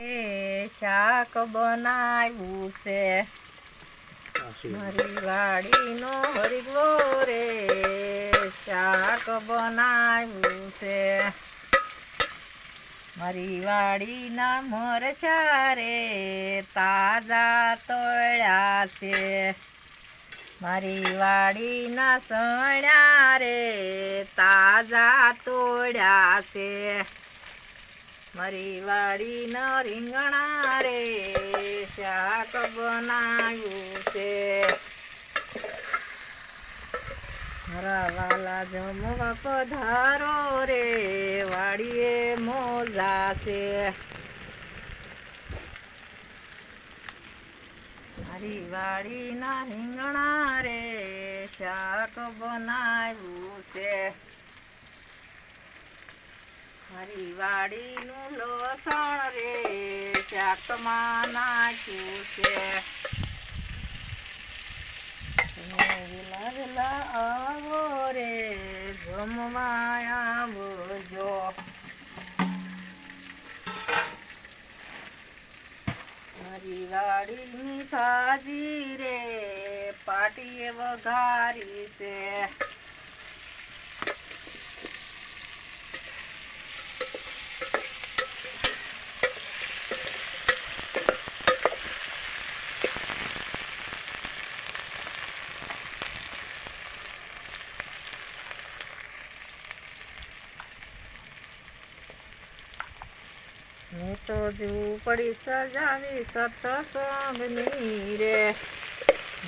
શાક બનાવ્યું છે મારી વાડીનો હરગવો રે શાક બનાવ્યું છે મારી વાડીના મરચા રે તાજા તોળ્યા છે મારી વાડીના સણ્યા રે તાજા તોડ્યા છે મારી વાડીના રીંગણા રે શાક બનાવ્યું છે મારા વાલા જમવા પધારો રે વાડીએ મોજા છે મારી વાડીના રીંગણા રે શાક બનાવ્યું છે મારી વાડીનું લસણ રે શાકમાં નાખ્યું છે વેલા વેલા આવો રે જમવા આવજો મારી વાડીની ભાજી રે પાટીએ વઘારી છે મેં તો ઝૂંપડી સજાવી સત્સંગની રે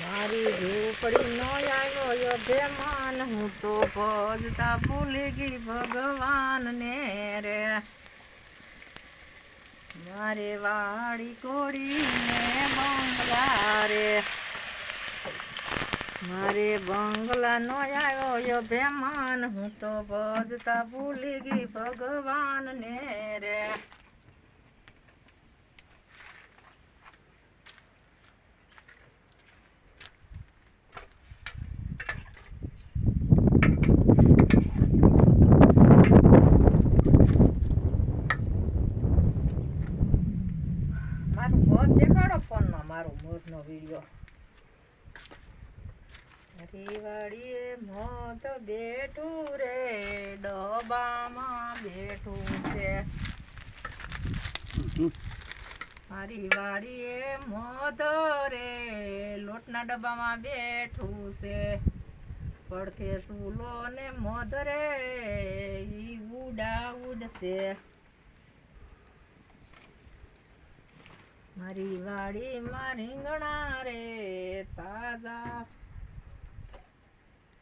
મારી ઝૂંપડીનો આવ્યો અભિમાન હું તો ભજતા ભૂલી ગઈ ભગવાનને રે મારે વાડી કોડીને બંગલા રે મારે બંગલાનો આવ્યો અભિમાન હું તો ભજતા ભૂલી ગઈ ભગવાનને રે દેખાડો ફોનમાં મારો મોરનો વિડીયો મારી વાડીએ મોત બેઠું રે ડબામાં બેઠું છે મારી વાડીએ મોત રે લોટના ડબ્બામાં બેઠું છે પડખે સૂલો ને મોધ રે ઈ ઉડા ઉડશે મારી વાડીમાં રીંગણા રે તાજા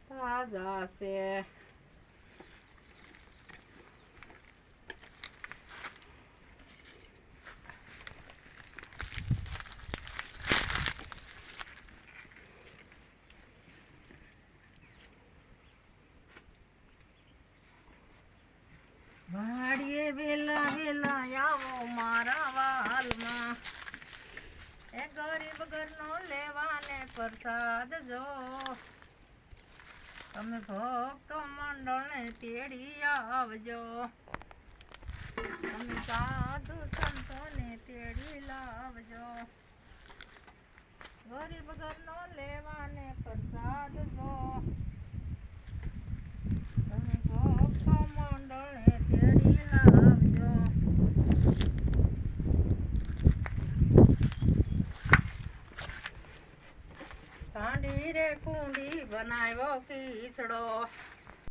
તાજા છે વાડીએ વેલા વેલા આવો મારા વાલમાં એ ગરીબ ઘરનો લેવાને પ્રસાદ જો તમે ભક્તો મંડળને તેડી આવજો તમે સાધુ સંતોને તેડી લાવજો ગરીબ ઘરનો લેવાને પ્રસાદ જો તમે ભક્તો મંડળને તેડી લાવજો કાંડી રે કુંડી બનાવ્યો કીચડો